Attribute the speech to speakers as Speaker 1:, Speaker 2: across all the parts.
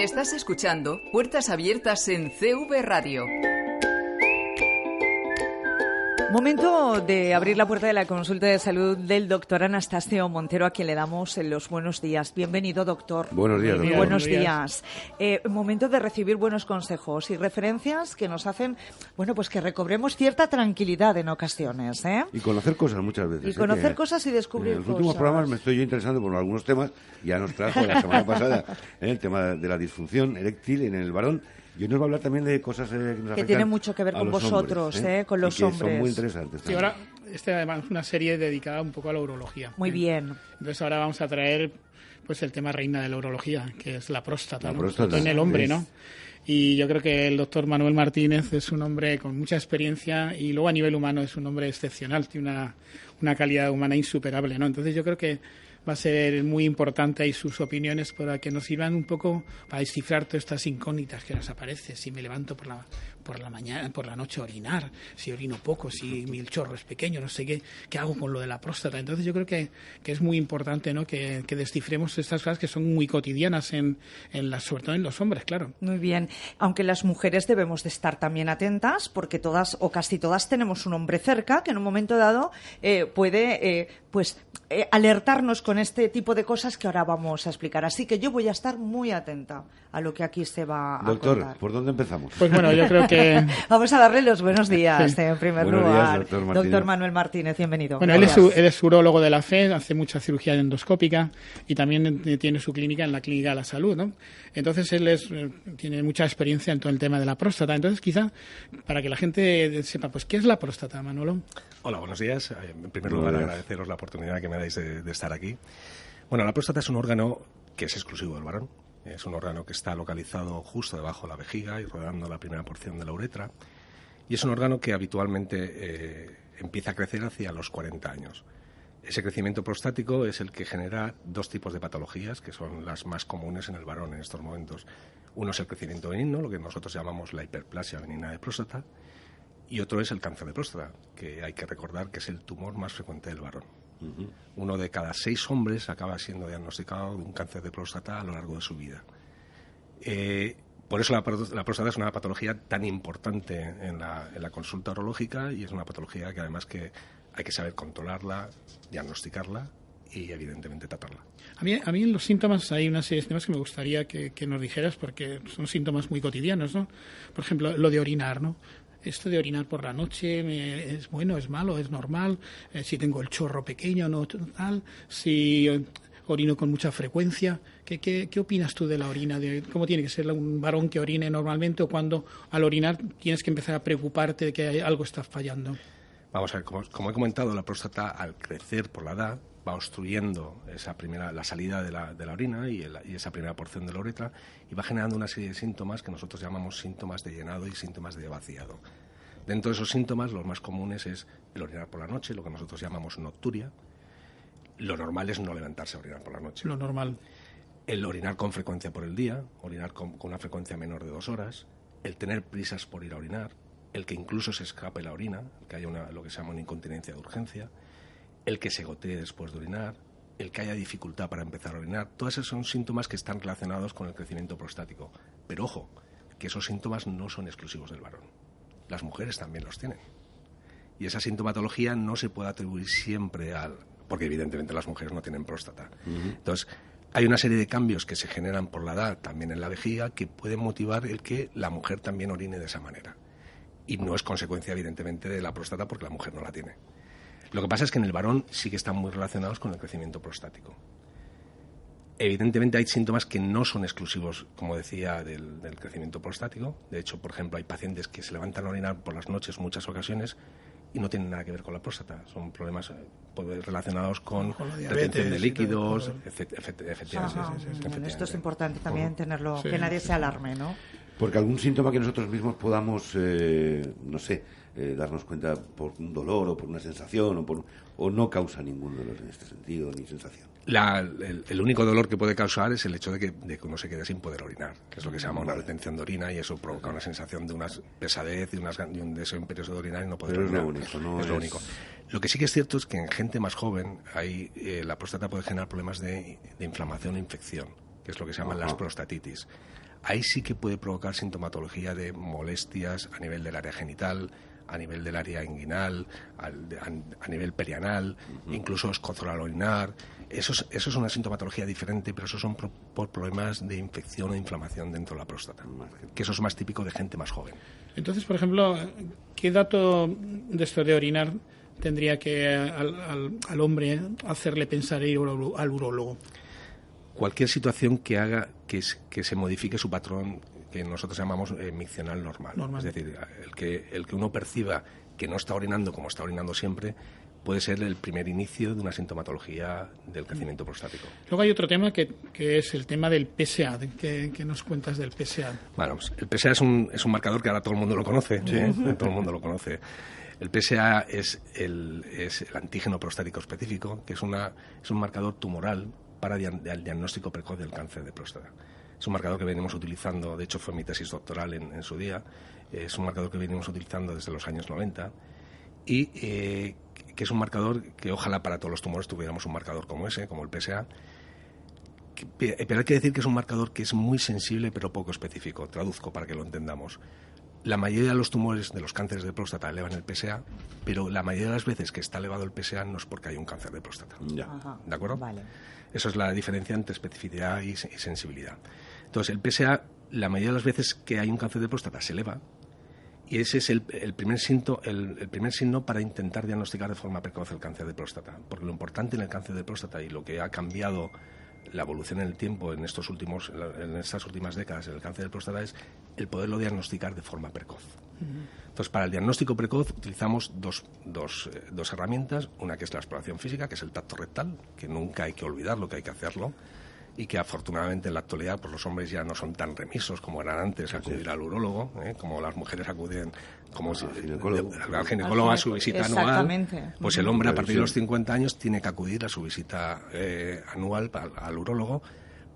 Speaker 1: Estás escuchando Puertas Abiertas en CV Radio.
Speaker 2: Momento de abrir la puerta de la consulta de salud del doctor Anastasio Montero, a quien le damos los buenos días. Bienvenido, doctor.
Speaker 3: Buenos días, doctor.
Speaker 2: Buenos días. Momento de recibir buenos consejos y referencias que nos hacen, bueno, pues que recobremos cierta tranquilidad en ocasiones, ¿eh?
Speaker 3: Y conocer cosas muchas veces.
Speaker 2: Y conocer cosas y descubrir cosas.
Speaker 3: En los últimos programas me estoy yo interesando por algunos temas. Ya nos trajo la semana pasada el tema de la disfunción eréctil en el varón. Y hoy nos va a hablar también de cosas que nos afectan
Speaker 2: que tiene mucho que ver con vosotros,
Speaker 3: hombres,
Speaker 2: con los
Speaker 3: y que
Speaker 2: hombres.
Speaker 3: Son muy interesantes.
Speaker 4: Sí, ahora además es una serie dedicada un poco a la urología.
Speaker 2: Muy bien.
Speaker 4: Entonces ahora vamos a traer pues el tema reina de la urología, que es la próstata,
Speaker 3: La
Speaker 4: ¿no?
Speaker 3: próstata
Speaker 4: en el hombre,
Speaker 3: es...
Speaker 4: ¿no? Y yo creo que el doctor Manuel Martínez es un hombre con mucha experiencia y luego a nivel humano es un hombre excepcional, tiene una calidad humana insuperable, ¿no? Entonces yo creo que va a ser muy importante ahí sus opiniones para que nos sirvan un poco para descifrar todas estas incógnitas que nos aparecen. Si me levanto por la mañana, por la noche a orinar, si orino poco, si mi chorro es pequeño, no sé qué hago con lo de la próstata. Entonces yo creo que es muy importante, ¿no? que descifremos estas cosas que son muy cotidianas sobre todo en los hombres, claro.
Speaker 2: Muy bien. Aunque las mujeres debemos de estar también atentas, porque todas o casi todas tenemos un hombre cerca que en un momento dado puede alertarnos con este tipo de cosas que ahora vamos a explicar. Así que yo voy a estar muy atenta a lo que aquí se va a contar.
Speaker 3: Doctor, ¿por dónde empezamos?
Speaker 4: Pues bueno, yo creo que...
Speaker 2: Vamos a darle los buenos días, en primer
Speaker 3: buenos
Speaker 2: lugar.
Speaker 3: Días,
Speaker 2: doctor Manuel Martínez, bienvenido.
Speaker 4: Bueno, él es urólogo de la fe, hace mucha cirugía endoscópica y también tiene su clínica en la Clínica de la Salud, ¿no? Entonces él tiene mucha experiencia en todo el tema de la próstata. Entonces quizá para que la gente sepa, pues, ¿qué es la próstata, Manolo?
Speaker 5: Hola, buenos días. En primer lugar, agradeceros la oportunidad que me dais de estar aquí. Bueno, la próstata es un órgano que es exclusivo del varón. Es un órgano que está localizado justo debajo de la vejiga y rodeando la primera porción de la uretra. Y es un órgano que habitualmente empieza a crecer hacia los 40 años. Ese crecimiento prostático es el que genera dos tipos de patologías que son las más comunes en el varón en estos momentos. Uno es el crecimiento benigno, lo que nosotros llamamos la hiperplasia benigna de próstata, y otro es el cáncer de próstata, que hay que recordar que es el tumor más frecuente del varón. Uno de cada 6 hombres acaba siendo diagnosticado de un cáncer de próstata a lo largo de su vida. Por eso la próstata es una patología tan importante en la consulta urológica y es una patología que además que hay que saber controlarla, diagnosticarla y evidentemente tratarla.
Speaker 4: A mí en los síntomas hay una serie de temas que me gustaría que nos dijeras porque son síntomas muy cotidianos, ¿no? Por ejemplo, lo de orinar, ¿no? Esto de orinar por la noche, ¿es bueno, es malo, es normal? Si tengo el chorro pequeño, no tal. Si orino con mucha frecuencia. ¿Qué opinas tú de la orina? De ¿cómo tiene que ser un varón que orine normalmente o cuando al orinar tienes que empezar a preocuparte de que algo está fallando?
Speaker 5: Vamos a ver, como he comentado, la próstata al crecer por la edad va obstruyendo la salida de la orina y esa primera porción de la uretra y va generando una serie de síntomas que nosotros llamamos síntomas de llenado y síntomas de vaciado. Dentro de esos síntomas, los más comunes es el orinar por la noche, lo que nosotros llamamos nocturia. Lo normal es no levantarse a orinar por la noche.
Speaker 4: Lo normal.
Speaker 5: El orinar con frecuencia por el día, orinar con una frecuencia menor de 2 horas, el tener prisas por ir a orinar, el que incluso se escape la orina, que haya lo que se llama una incontinencia de urgencia, el que se gotee después de orinar, el que haya dificultad para empezar a orinar. Todos esos son síntomas que están relacionados con el crecimiento prostático. Pero ojo, que esos síntomas no son exclusivos del varón. Las mujeres también los tienen. Y esa sintomatología no se puede atribuir siempre porque evidentemente las mujeres no tienen próstata. Entonces, hay una serie de cambios que se generan por la edad, también en la vejiga, que pueden motivar el que la mujer también orine de esa manera. Y no es consecuencia, evidentemente, de la próstata porque la mujer no la tiene. Lo que pasa es que en el varón sí que están muy relacionados con el crecimiento prostático. Evidentemente hay síntomas que no son exclusivos, como decía, del crecimiento prostático. De hecho, por ejemplo, hay pacientes que se levantan a orinar por las noches en muchas ocasiones y no tienen nada que ver con la próstata. Son problemas relacionados con retención de líquidos, efectivamente.
Speaker 2: Esto es importante también tenerlo, sí, que nadie se alarme, ¿no?
Speaker 3: Porque algún síntoma que nosotros mismos podamos, darnos cuenta por un dolor o por una sensación o no causa ningún dolor en este sentido, ni sensación.
Speaker 5: El único dolor que puede causar es el hecho de que uno se quede sin poder orinar, que es lo que se llama una retención de orina, y eso provoca una sensación de una pesadez y un deseo imperioso de orinar y no poder orinar. Es lo único. Lo que sí que es cierto es que en gente más joven la próstata puede generar problemas de inflamación e infección, que es lo que se llaman las prostatitis. ahí sí que puede provocar sintomatología de molestias a nivel del área genital, a nivel del área inguinal, a nivel perianal, incluso escozor al orinar. Eso es una sintomatología diferente, pero esos son por problemas de infección o inflamación dentro de la próstata, que eso es más típico de gente más joven.
Speaker 4: Entonces, por ejemplo, ¿qué dato de esto de orinar tendría que al hombre hacerle pensar ir al urólogo?
Speaker 5: Cualquier situación que haga que se modifique su patrón, que nosotros llamamos miccional normal. Es decir, el que uno perciba que no está orinando como está orinando siempre, puede ser el primer inicio de una sintomatología del crecimiento prostático.
Speaker 4: Luego hay otro tema que es el tema del PSA. ¿Qué nos cuentas del PSA?
Speaker 5: Bueno, pues el PSA es un marcador que ahora todo el mundo lo conoce. Todo el mundo lo conoce. El PSA es el antígeno prostático específico, que es un marcador tumoral para el diagnóstico precoz del cáncer de próstata. Es un marcador que venimos utilizando, de hecho fue mi tesis doctoral en su día, es un marcador que venimos utilizando desde los años 90 y que es un marcador que ojalá para todos los tumores tuviéramos un marcador como ese, como el PSA, pero hay que decir que es un marcador que es muy sensible pero poco específico. Traduzco para que lo entendamos. La mayoría de los tumores de los cánceres de próstata elevan el PSA, pero la mayoría de las veces que está elevado el PSA no es porque hay un cáncer de próstata. ¿De acuerdo?
Speaker 2: Vale.
Speaker 5: Eso es la diferencia entre especificidad y sensibilidad. Entonces, el PSA, la mayoría de las veces que hay un cáncer de próstata se eleva, y ese es el primer signo para intentar diagnosticar de forma precoz el cáncer de próstata. Porque lo importante en el cáncer de próstata y lo que ha cambiado la evolución en el tiempo en estas últimas décadas en el cáncer de próstata es el poderlo diagnosticar de forma precoz. Entonces, para el diagnóstico precoz utilizamos dos herramientas. Una que es la exploración física, que es el tacto rectal, que nunca hay que olvidarlo, que hay que hacerlo, y que afortunadamente en la actualidad pues los hombres ya no son tan remisos como eran antes a acudir al urólogo, como las mujeres acuden al ginecólogo a su visita anual. Pues el hombre a partir de los 50 años tiene que acudir a su visita anual al urólogo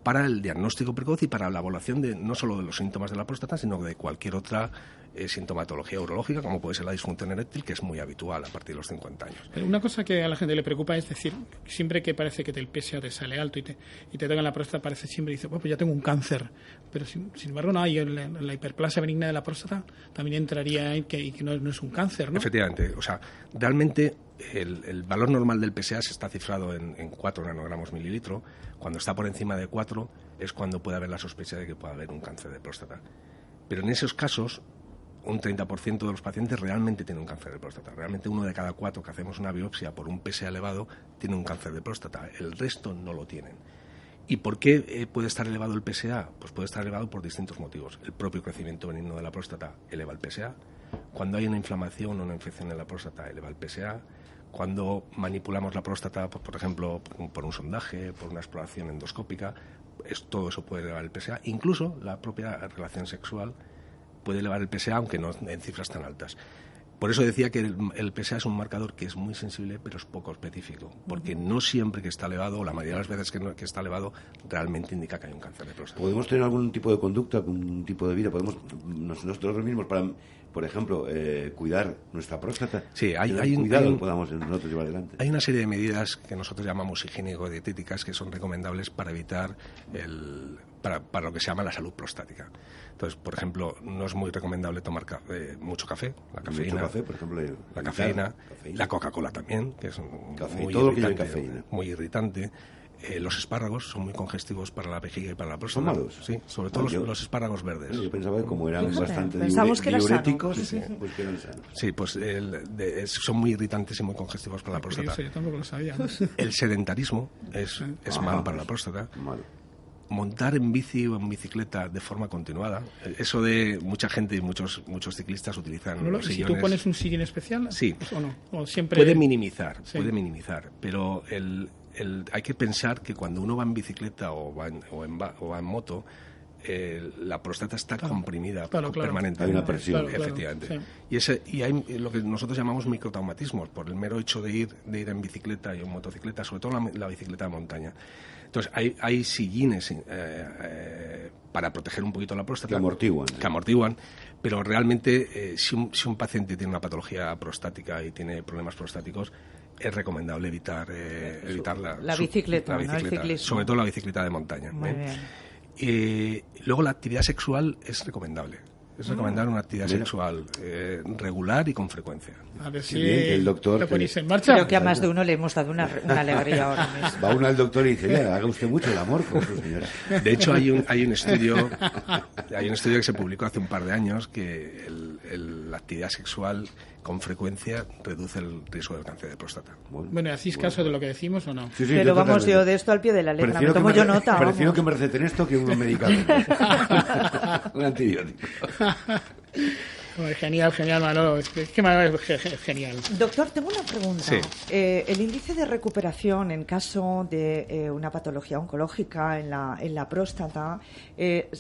Speaker 5: para el diagnóstico precoz y para la evaluación no solo de los síntomas de la próstata, sino de cualquier otra sintomatología urológica, como puede ser la disfunción eréctil, que es muy habitual a partir de los 50 años.
Speaker 4: Pero una cosa que a la gente le preocupa es decir, siempre que parece que el PSA te sale alto y te toca en la próstata, parece siempre dice, pues ya tengo un cáncer. Pero sin embargo, no, hay la hiperplasia benigna de la próstata también entraría en que no es un cáncer, ¿no?
Speaker 5: Efectivamente, o sea, realmente el valor normal del PSA se está cifrado en 4 nanogramos mililitro. Cuando está por encima de 4 es cuando puede haber la sospecha de que pueda haber un cáncer de próstata. Pero en esos casos, un 30% de los pacientes realmente tiene un cáncer de próstata. Realmente 1 de cada 4 que hacemos una biopsia por un PSA elevado tiene un cáncer de próstata. El resto no lo tienen. ¿Y por qué puede estar elevado el PSA? Pues puede estar elevado por distintos motivos. El propio crecimiento benigno de la próstata eleva el PSA. Cuando hay una inflamación o una infección en la próstata, eleva el PSA. Cuando manipulamos la próstata, pues, por ejemplo, por un sondaje, por una exploración endoscópica, todo eso puede elevar el PSA. Incluso la propia relación sexual puede elevar el PSA, aunque no en cifras tan altas. Por eso decía que el PSA es un marcador que es muy sensible, pero es poco específico, porque no siempre que está elevado, o la mayoría de las veces que está elevado, realmente indica que hay un cáncer de próstata.
Speaker 3: ¿Podemos tener algún tipo de conducta, algún tipo de vida? ¿Podemos nosotros mismos, para, por ejemplo, cuidar nuestra próstata?
Speaker 5: Sí, hay
Speaker 3: podamos nosotros llevar adelante.
Speaker 5: Hay una serie de medidas que nosotros llamamos higiénico-dietéticas que son recomendables para evitar para lo que se llama la salud prostática. Entonces, por ejemplo, no es muy recomendable tomar mucho café, la cafeína,
Speaker 3: mucho café, por ejemplo,
Speaker 5: la cafeína, la Coca-Cola también, que es muy
Speaker 3: todo
Speaker 5: irritante,
Speaker 3: lo que lleve cafeína.
Speaker 5: Muy irritante. Los espárragos son muy congestivos para la vejiga y para la próstata.
Speaker 3: ¿Son malos?
Speaker 5: Sí, sobre todo los espárragos verdes.
Speaker 3: Yo pensaba que como eran bastante
Speaker 2: diuréticos,
Speaker 3: pues que eran sanos.
Speaker 5: Sí, pues son muy irritantes y muy congestivos para la próstata.
Speaker 4: Yo tampoco lo sabía.
Speaker 5: El sedentarismo es malo para la próstata.
Speaker 3: Malo.
Speaker 5: Montar en bici o en bicicleta de forma continuada. Eso de mucha gente y muchos ciclistas utilizan los sillones.
Speaker 4: ¿Si tú pones un sillín especial?
Speaker 5: Sí.
Speaker 4: ¿O no? ¿O siempre...
Speaker 5: Puede minimizar, pero hay que pensar que cuando uno va en bicicleta o va en moto, la próstata está comprimida permanentemente.
Speaker 3: Hay una presión.
Speaker 5: Efectivamente. Sí. Y hay lo que nosotros llamamos microtraumatismos, por el mero hecho de ir en bicicleta y en motocicleta, sobre todo la bicicleta de montaña. Entonces, hay sillines para proteger un poquito la próstata. Que amortiguan. Pero realmente, si un paciente tiene una patología prostática y tiene problemas prostáticos, es recomendable evitar
Speaker 2: la bicicleta, ¿no? El ciclismo.
Speaker 5: Sobre todo la bicicleta de montaña.
Speaker 2: Muy bien.
Speaker 5: Luego la actividad sexual es recomendable. Es recomendable una actividad sexual regular y con frecuencia.
Speaker 4: A ver si
Speaker 3: bien, el doctor
Speaker 4: lo ponéis en marcha.
Speaker 2: Creo que a más de uno le hemos dado una alegría ahora mismo.
Speaker 3: Va uno al doctor y dice, mira, haga usted mucho el amor con su señora.
Speaker 5: De hecho, hay un estudio que se publicó hace un par de años que la actividad sexual con frecuencia reduce el riesgo del cáncer de próstata.
Speaker 4: Bueno, ¿hacéis caso de lo que decimos o no?
Speaker 3: Sí,
Speaker 2: Pero vamos,
Speaker 3: totalmente.
Speaker 2: yo de esto al pie de la letra,
Speaker 3: Prefiero
Speaker 2: me tomo
Speaker 3: que
Speaker 2: yo nota.
Speaker 3: Prefiero
Speaker 2: vamos.
Speaker 3: que me receten esto que un medicamento. Un antibiótico.
Speaker 4: Genial, Manolo. Es que Manolo es genial.
Speaker 2: Doctor, tengo una pregunta.
Speaker 5: Sí.
Speaker 2: El índice de recuperación en caso de una patología oncológica en la próstata,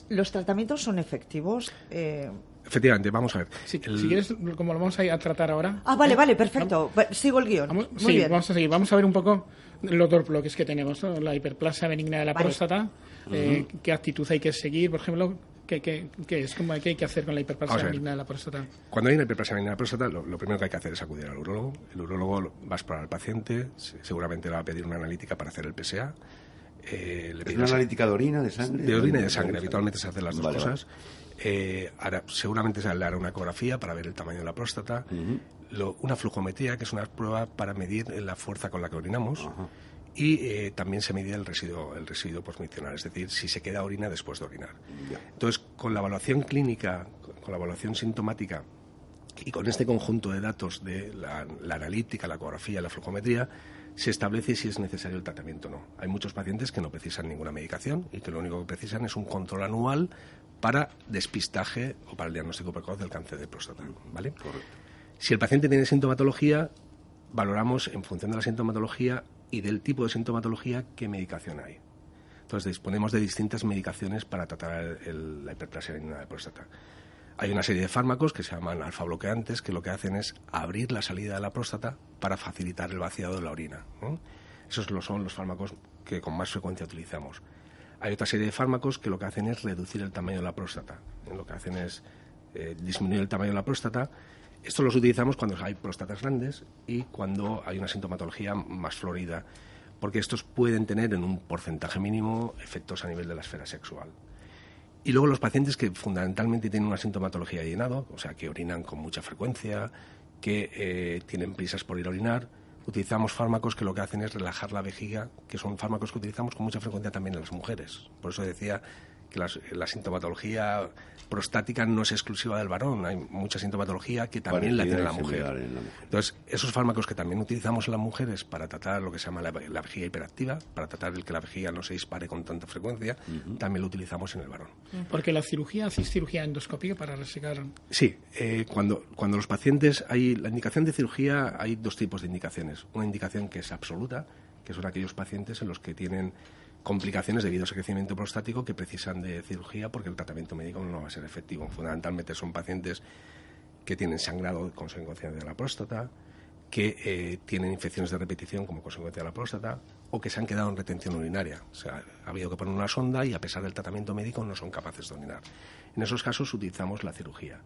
Speaker 2: ¿los tratamientos son efectivos?
Speaker 5: Efectivamente, vamos a ver.
Speaker 4: Si quieres, como lo vamos a tratar ahora.
Speaker 2: Vale, perfecto. Sigo el guión. Muy bien.
Speaker 4: Vamos a seguir. Vamos a ver un poco los dos bloques que tenemos, ¿no? La hiperplasia benigna de la próstata, qué actitud hay que seguir, por ejemplo, qué es, qué hay que hacer con la hiperplasia benigna de la próstata.
Speaker 5: Cuando hay una hiperplasia benigna de la próstata, lo primero que hay que hacer es acudir al urólogo. El urólogo va a explorar al paciente, seguramente le va a pedir una analítica para hacer el PSA.
Speaker 3: ¿Es una analítica de orina, de sangre?
Speaker 5: De orina y de sangre, habitualmente se hacen las dos cosas. Seguramente se le hará una ecografía para ver el tamaño de la próstata, una flujometría, que es una prueba para medir la fuerza con la que orinamos, y también se mide el residuo postmiccional, es decir, si se queda orina después de orinar. Entonces, con la evaluación clínica, con la evaluación sintomática y con este conjunto de datos de la analítica, la ecografía y la flujometría, se establece si es necesario el tratamiento o no. Hay muchos pacientes que no precisan ninguna medicación y que lo único que precisan es un control anual para despistaje o para el diagnóstico precoz del cáncer de próstata, ¿vale? Correcto. Si el paciente tiene sintomatología, valoramos en función de la sintomatología y del tipo de sintomatología qué medicación hay. Entonces disponemos de distintas medicaciones para tratar la hiperplasia benigna de próstata. Hay una serie de fármacos que se llaman alfa-bloqueantes que lo que hacen es abrir la salida de la próstata para facilitar el vaciado de la orina, ¿no? Esos son los fármacos que con más frecuencia utilizamos. Hay otra serie de fármacos que lo que hacen es reducir el tamaño de la próstata. Lo que hacen es disminuir el tamaño de la próstata. Estos los utilizamos cuando hay próstatas grandes y cuando hay una sintomatología más florida, porque estos pueden tener en un porcentaje mínimo efectos a nivel de la esfera sexual. Y luego los pacientes que fundamentalmente tienen una sintomatología de llenado, o sea, que orinan con mucha frecuencia, que tienen prisas por ir a orinar, utilizamos fármacos que lo que hacen es relajar la vejiga, que son fármacos que utilizamos con mucha frecuencia también en las mujeres. Por eso decía que la sintomatología prostática no es exclusiva del varón, hay mucha sintomatología que también la tiene la mujer. Entonces, esos fármacos que también utilizamos en las mujeres para tratar lo que se llama la vejiga hiperactiva, para tratar el que la vejiga no se dispare con tanta frecuencia, también lo utilizamos en el varón.
Speaker 4: Porque la cirugía, ¿hacéis cirugía endoscópica para resecar?
Speaker 5: Sí, cuando los pacientes, la indicación de cirugía, hay dos tipos de indicaciones. Una indicación que es absoluta, que son aquellos pacientes en los que tienen complicaciones debido a ese crecimiento prostático que precisan de cirugía porque el tratamiento médico no va a ser efectivo. Fundamentalmente son pacientes que tienen sangrado con consecuencia de la próstata, que tienen infecciones de repetición como consecuencia de la próstata o que se han quedado en retención urinaria. O sea, ha habido que poner una sonda y a pesar del tratamiento médico no son capaces de orinar. En esos casos utilizamos la cirugía.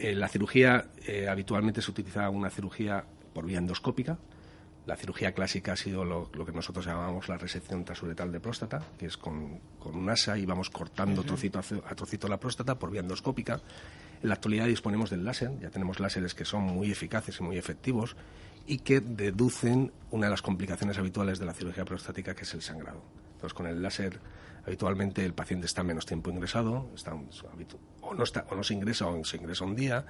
Speaker 5: La cirugía habitualmente se utiliza una cirugía por vía endoscópica. La cirugía clásica ha sido lo que nosotros llamamos la resección transuretal de próstata, que es con un asa y vamos cortando trocito a trocito la próstata por vía endoscópica. En la actualidad disponemos del láser, ya tenemos láseres que son muy eficaces y muy efectivos y que reducen una de las complicaciones habituales de la cirugía prostática, que es el sangrado. Entonces, con el láser habitualmente el paciente está menos tiempo ingresado, o no se ingresa o se ingresa un día,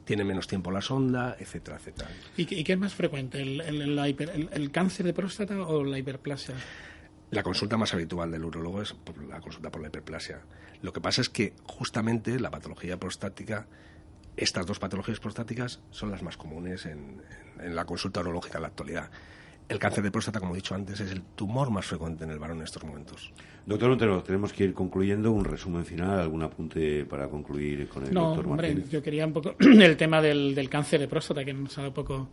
Speaker 5: tiene menos tiempo la sonda, etcétera, etcétera. ¿Y
Speaker 4: qué es más frecuente, el cáncer de próstata o la hiperplasia?
Speaker 5: La consulta más habitual del urólogo es la consulta por la hiperplasia. Lo que pasa es que justamente la patología prostática, estas dos patologías prostáticas son las más comunes en la consulta urológica en la actualidad. El cáncer de próstata, como he dicho antes, es el tumor más frecuente en el varón en estos momentos.
Speaker 3: Doctor Montero, tenemos que ir concluyendo. Un resumen final, algún apunte para concluir con el doctor Martínez.
Speaker 4: Yo quería un poco el tema del cáncer de próstata, que nos ha dado poco.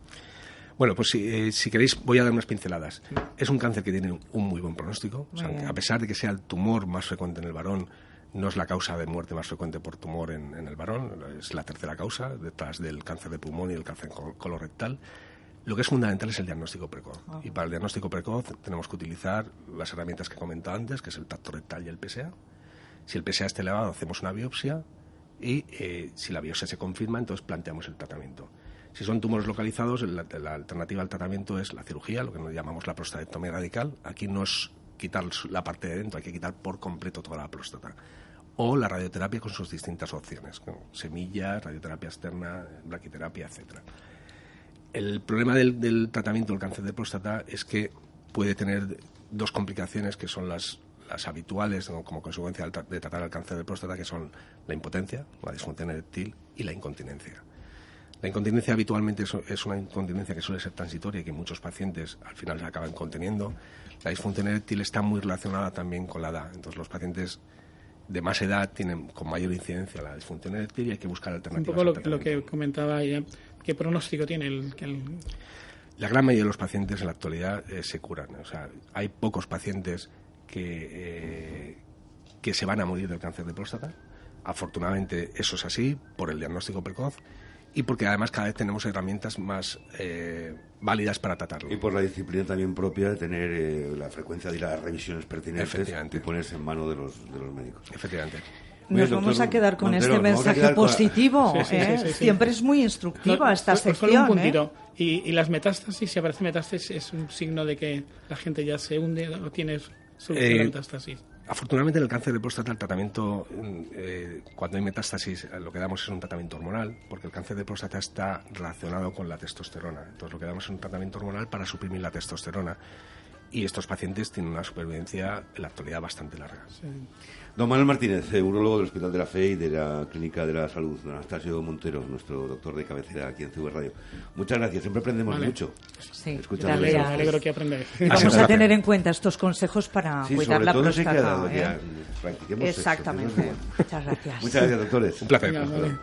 Speaker 5: Bueno, pues si queréis voy a dar unas pinceladas. Es un cáncer que tiene un muy buen pronóstico. O sea, a pesar de que sea el tumor más frecuente en el varón, no es la causa de muerte más frecuente por tumor en el varón. Es la tercera causa, detrás del cáncer de pulmón y el cáncer colorectal. Lo que es fundamental es el diagnóstico precoz. Y para el diagnóstico precoz tenemos que utilizar las herramientas que he comentado antes, que es el tacto rectal y el PSA. Si el PSA está elevado, hacemos una biopsia y si la biopsia se confirma, entonces planteamos el tratamiento. Si son tumores localizados, la alternativa al tratamiento es la cirugía, lo que nos llamamos la prostatectomía radical. Aquí no es quitar la parte de dentro, hay que quitar por completo toda la próstata. O la radioterapia con sus distintas opciones, como semillas, radioterapia externa, braquiterapia, etcétera. El problema del tratamiento del cáncer de próstata es que puede tener dos complicaciones que son las habituales, ¿no?, como consecuencia de tratar el cáncer de próstata, que son la impotencia, la disfunción eréctil y la incontinencia. La incontinencia habitualmente es una incontinencia que suele ser transitoria y que muchos pacientes al final se acaban conteniendo. La disfunción eréctil está muy relacionada también con la edad. Entonces los pacientes de más edad tienen con mayor incidencia la disfunción eréctil y hay que buscar alternativas.
Speaker 4: Un poco lo que comentaba ella, ¿qué pronóstico tiene
Speaker 5: La gran mayoría de los pacientes en la actualidad se curan. O sea, hay pocos pacientes que se van a morir del cáncer de próstata. Afortunadamente eso es así por el diagnóstico precoz y porque además cada vez tenemos herramientas más válidas para tratarlo.
Speaker 3: Y por la disciplina también propia de tener la frecuencia de ir a las revisiones pertinentes y ponerse en mano de los médicos.
Speaker 5: Efectivamente.
Speaker 2: Nos vamos a quedar con este mensaje positivo.
Speaker 4: Sí.
Speaker 2: Siempre es muy instructiva esta sección.
Speaker 4: Solo un puntito. Y las metástasis, si aparece metástasis, es un signo de que la gente ya se hunde o tiene solución de la metástasis.
Speaker 5: Afortunadamente en el cáncer de próstata el tratamiento, cuando hay metástasis, lo que damos es un tratamiento hormonal, porque el cáncer de próstata está relacionado con la testosterona. Entonces lo que damos es un tratamiento hormonal para suprimir la testosterona. Y estos pacientes tienen una supervivencia en la actualidad bastante larga.
Speaker 4: Sí.
Speaker 3: Don Manuel Martínez, urólogo del Hospital de la Fe y de la Clínica de la Salud. Don Anastasio Montero, nuestro doctor de cabecera aquí en CV Radio. Muchas gracias, siempre aprendemos mucho.
Speaker 2: Sí,
Speaker 4: me alegro que aprendáis.
Speaker 2: Vamos a tener en cuenta estos consejos para cuidar la próstata.
Speaker 3: Practiquemos
Speaker 2: exactamente.
Speaker 3: sexo.
Speaker 2: Muchas gracias.
Speaker 3: Muchas gracias, doctores.
Speaker 5: Un placer.
Speaker 4: Venga, vale.